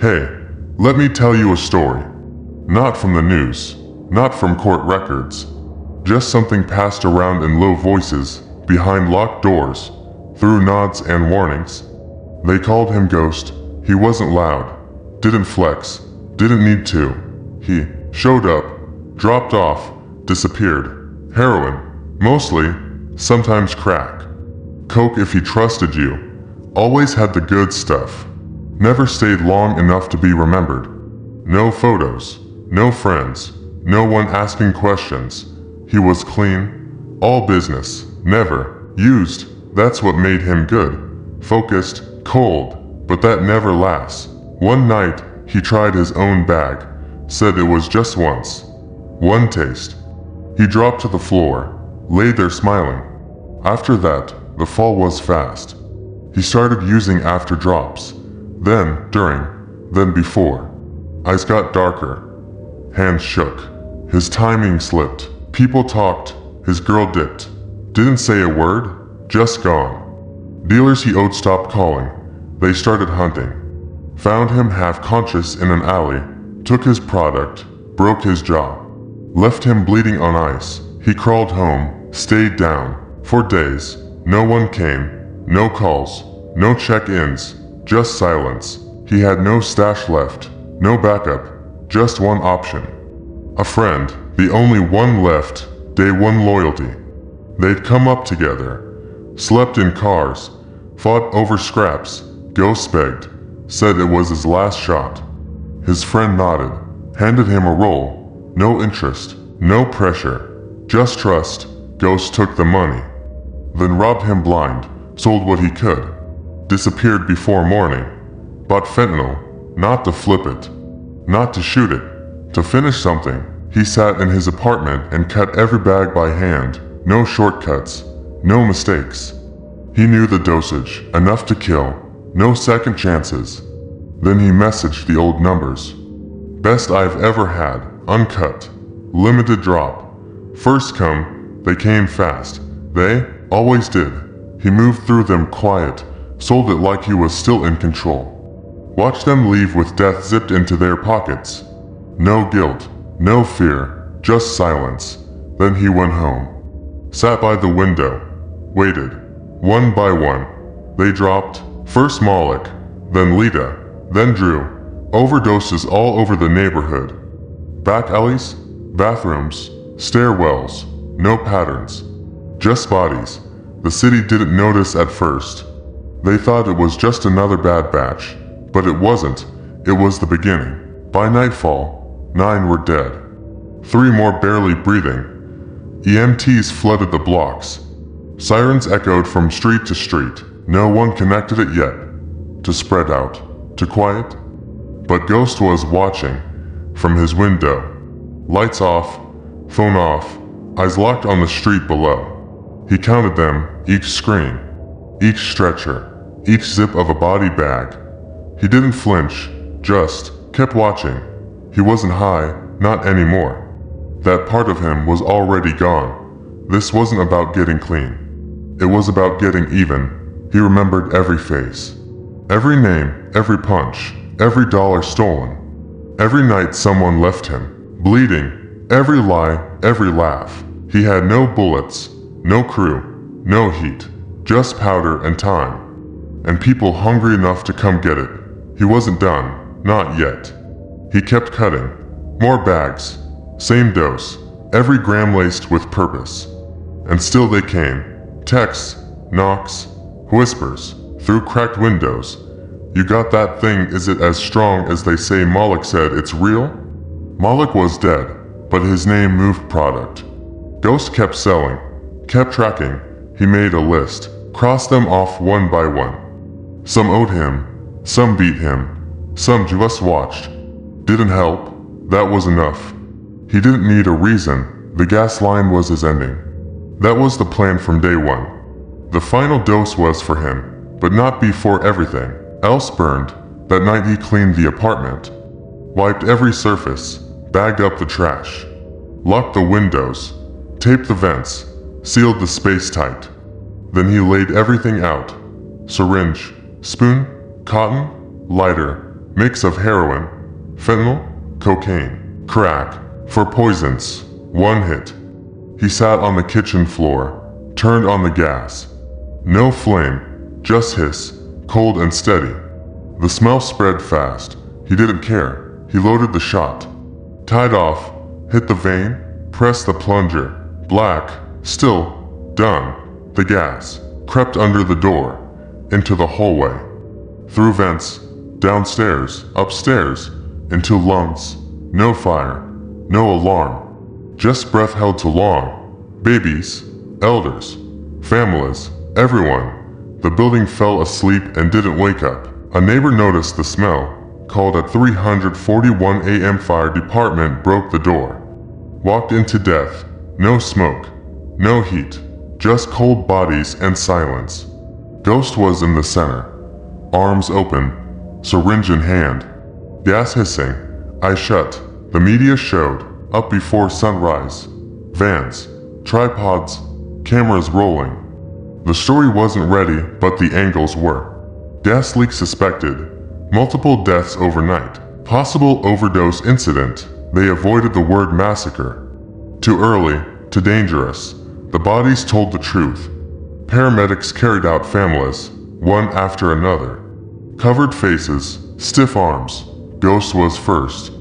Hey, let me tell you a story. Not from the news, not from court records. Just something passed around in low voices, behind locked doors, through nods and warnings. They called him Ghost. He wasn't loud, didn't flex, didn't need to. He showed up, dropped off, disappeared. Heroin, mostly, sometimes crack. Coke if he trusted you. Always had the good stuff. Never stayed long enough to be remembered. No photos, no friends, no one asking questions. He was clean, all business, never used. That's what made him good. Focused, cold, but that never lasts. One night, he tried his own bag, said it was just once. One taste. He dropped to the floor, lay there smiling. After that, the fall was fast. He started using after drops. Then, during, then before. Eyes got darker. Hands shook. His timing slipped. People talked. His girl dipped. Didn't say a word, just gone. Dealers he owed stopped calling. They started hunting. Found him half conscious in an alley. Took his product. Broke his jaw. Left him bleeding on ice. He crawled home. Stayed down. For days. No one came. No calls. No check-ins. Just silence. He had no stash left. No backup. Just one option. A friend. The only one left. Day one loyalty. They'd come up together. Slept in cars. Fought over scraps. Ghost begged. Said it was his last shot. His friend nodded. Handed him a roll. No interest. No pressure. Just trust. Ghost took the money. Then robbed him blind. Sold what he could. Disappeared before morning. Bought fentanyl. Not to flip it. Not to shoot it. To finish something. He sat in his apartment and cut every bag by hand. No shortcuts. No mistakes. He knew the dosage. Enough to kill. No second chances. Then he messaged the old numbers. Best I've ever had. Uncut. Limited drop. First come. They came fast. They always did. He moved through them quiet. Sold it like he was still in control. Watched them leave with death zipped into their pockets. No guilt. No fear. Just silence. Then he went home. Sat by the window. Waited. One by one. They dropped. First Malik. Then Lita. Then Drew. Overdoses all over the neighborhood. Back alleys. Bathrooms. Stairwells. No patterns. Just bodies. The city didn't notice at first. They thought it was just another bad batch. But it wasn't. It was the beginning. By nightfall, 9 were dead. 3 more barely breathing. EMTs flooded the blocks. Sirens echoed from street to street. No one connected it yet. To spread out. To quiet. But Ghost was watching. From his window. Lights off. Phone off. Eyes locked on the street below. He counted them, each scream. Each stretcher. Each zip of a body bag. He didn't flinch. Just kept watching. He wasn't high. Not anymore. That part of him was already gone. This wasn't about getting clean. It was about getting even. He remembered every face. Every name, every punch, every dollar stolen. Every night someone left him, bleeding. Every lie, every laugh. He had no bullets, no crew, no heat, just powder and time. And people hungry enough to come get it. He wasn't done, not yet. He kept cutting. More bags. Same dose. Every gram laced with purpose. And still they came. Texts, knocks, whispers, through cracked windows. You got that thing, is it as strong as they say? Malik said, it's real? Malik was dead, but his name moved product. Ghost kept selling, kept tracking. He made a list, crossed them off one by one. Some owed him, some beat him, some just watched. Didn't help, that was enough. He didn't need a reason, the gas line was his ending. That was the plan from day one. The final dose was for him, but not before everything else burned. That night he cleaned the apartment, wiped every surface, bagged up the trash, locked the windows, taped the vents, sealed the space tight. Then he laid everything out. Syringe, spoon, cotton, lighter, Mix of heroin, fentanyl, cocaine, crack, for poisons. One hit. He sat on the kitchen floor, turned on the gas. No flame, just hiss, cold and steady. The smell spread fast. He didn't care. He loaded the shot. Tied off, hit the vein, pressed the plunger. Black, still, done. The gas crept under the door, into the hallway, through vents, downstairs, upstairs, into lungs. No fire, no alarm, just breath held too long. Babies, elders, families, everyone. The building fell asleep and didn't wake up. A neighbor noticed the smell, called at 3:41 a.m. Fire department, broke the door. Walked into death. No smoke, no heat, just cold bodies and silence. Ghost was in the center, arms open, syringe in hand. Gas hissing, eyes shut. The media showed, up before sunrise. Vans, tripods, cameras rolling. The story wasn't ready, but the angles were. Gas leak suspected, multiple deaths overnight. Possible overdose incident. They avoided the word massacre. Too early, too dangerous. The bodies told the truth. Paramedics carried out families, one after another. Covered faces, stiff arms. Ghost was first.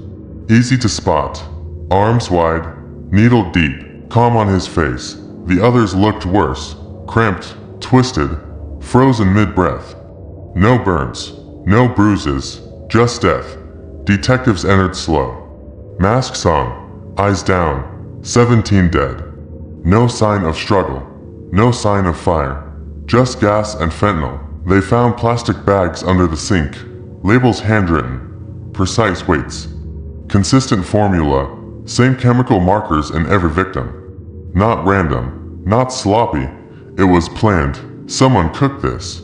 Easy to spot. Arms wide, needle deep, calm on his face. The others looked worse, cramped, twisted, frozen mid-breath. No burns, no bruises, just death. Detectives entered slow. Masks on, eyes down, 17 dead. No sign of struggle, no sign of fire, just gas and fentanyl. They found plastic bags under the sink, labels handwritten, precise weights, consistent formula, same chemical markers in every victim. Not random, not sloppy, it was planned. Someone cooked this.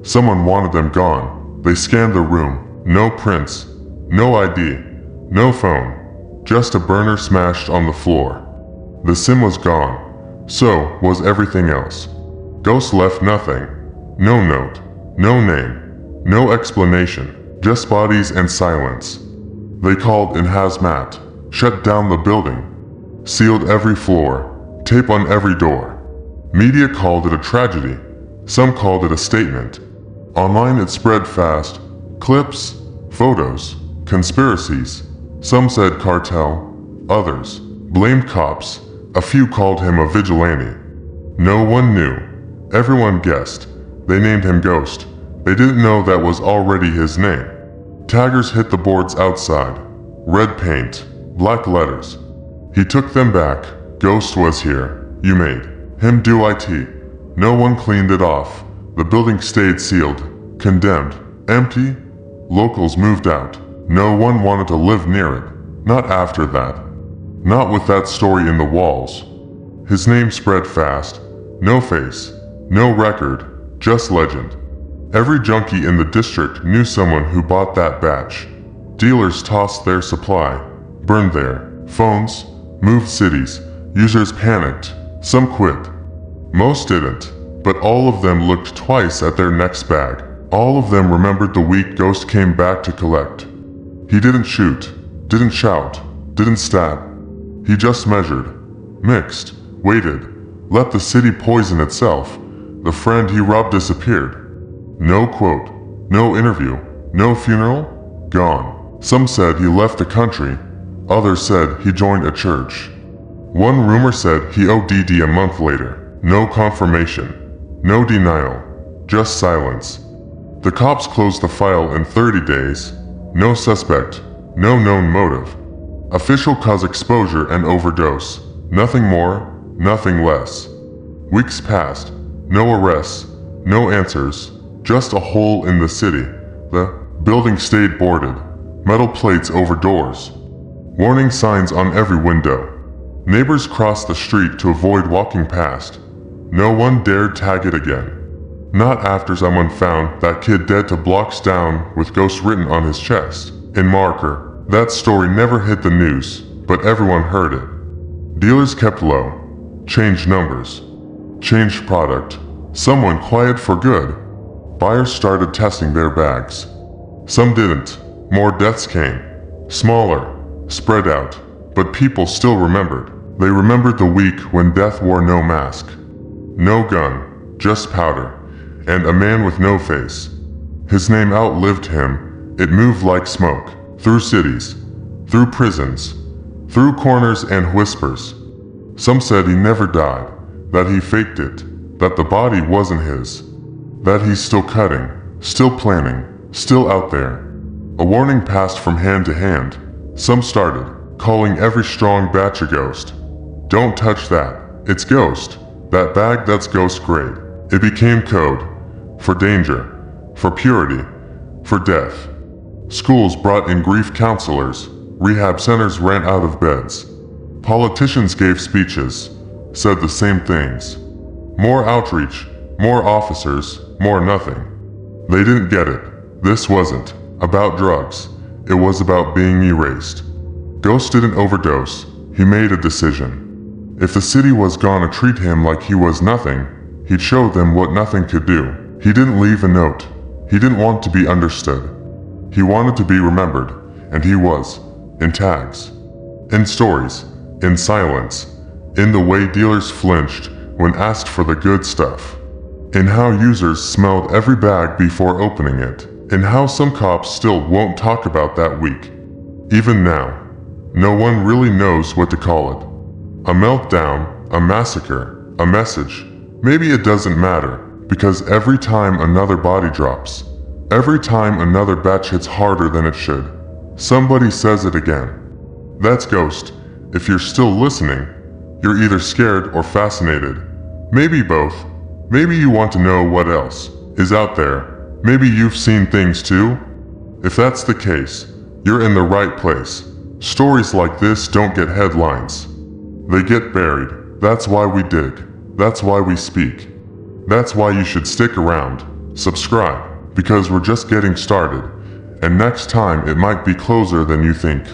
Someone wanted them gone. They scanned the room, no prints, no ID, no phone, just a burner smashed on the floor. The SIM was gone, so was everything else. Ghost left nothing. No note, no name, no explanation, just bodies and silence. They called in hazmat, shut down the building, sealed every floor, tape on every door. Media called it a tragedy. Some called it a statement. Online it spread fast. Clips, photos, conspiracies. Some said cartel, others blamed cops. A few called him a vigilante. No one knew. Everyone guessed. They named him Ghost. They didn't know that was already his name. Taggers hit the boards outside. Red paint, black letters. He took them back. Ghost was here. You made him do IT. No one cleaned it off. The building stayed sealed, condemned, empty. Locals moved out. No one wanted to live near it. Not after that. Not with that story in the walls. His name spread fast. No face, no record, just legend. Every junkie in the district knew someone who bought that batch. Dealers tossed their supply, burned their phones, moved cities. Users panicked. Some quit. Most didn't, but all of them looked twice at their next bag. All of them remembered the week Ghost came back to collect. He didn't shoot, didn't shout, didn't stab. He just measured, mixed, waited, let the city poison itself. The friend he robbed disappeared. No quote, no interview, no funeral, gone. Some said he left the country, others said he joined a church. One rumor said he OD'd a month later. No confirmation, no denial, just silence. The cops closed the file in 30 days. No suspect, no known motive. Official cause exposure and overdose. Nothing more, nothing less. Weeks passed. No arrests, no answers. Just a hole in the city. The building stayed boarded. Metal plates over doors. Warning signs on every window. Neighbors crossed the street to avoid walking past. No one dared tag it again. Not after someone found that kid dead 2 blocks down with Ghost written on his chest. In marker. That story never hit the news, but everyone heard it. Dealers kept low. Changed numbers. Changed product. Some went quiet for good. Buyers started testing their bags. Some didn't. More deaths came. Smaller, spread out, but people still remembered. They remembered the week when death wore no mask, no gun, just powder, and a man with no face. His name outlived him. It moved like smoke, through cities, through prisons, through corners and whispers. Some said he never died, that he faked it, that the body wasn't his, that he's still cutting, still planning, still out there. A warning passed from hand to hand. Some started, calling every strong batch a ghost. Don't touch that, it's ghost. That bag, that's ghost grade. It became code, for danger, for purity, for death. Schools brought in grief counselors, rehab centers ran out of beds. Politicians gave speeches, said the same things. More outreach, more officers, more nothing. They didn't get it. This wasn't about drugs. It was about being erased. Ghost didn't overdose. He made a decision. If the city was gonna treat him like he was nothing, he'd show them what nothing could do. He didn't leave a note. He didn't want to be understood. He wanted to be remembered, and he was, in tags, in stories, in silence, in the way dealers flinched when asked for the good stuff, in how users smelled every bag before opening it, in how some cops still won't talk about that week. Even now, no one really knows what to call it. A meltdown, a massacre, a message. Maybe it doesn't matter, because every time another body drops, every time another batch hits harder than it should, somebody says it again. That's Ghost. If you're still listening, you're either scared or fascinated. Maybe both. Maybe you want to know what else is out there. Maybe you've seen things too. If that's the case, you're in the right place. Stories like this don't get headlines. They get buried. That's why we dig. That's why we speak. That's why you should stick around. Subscribe, because we're just getting started. And next time it might be closer than you think.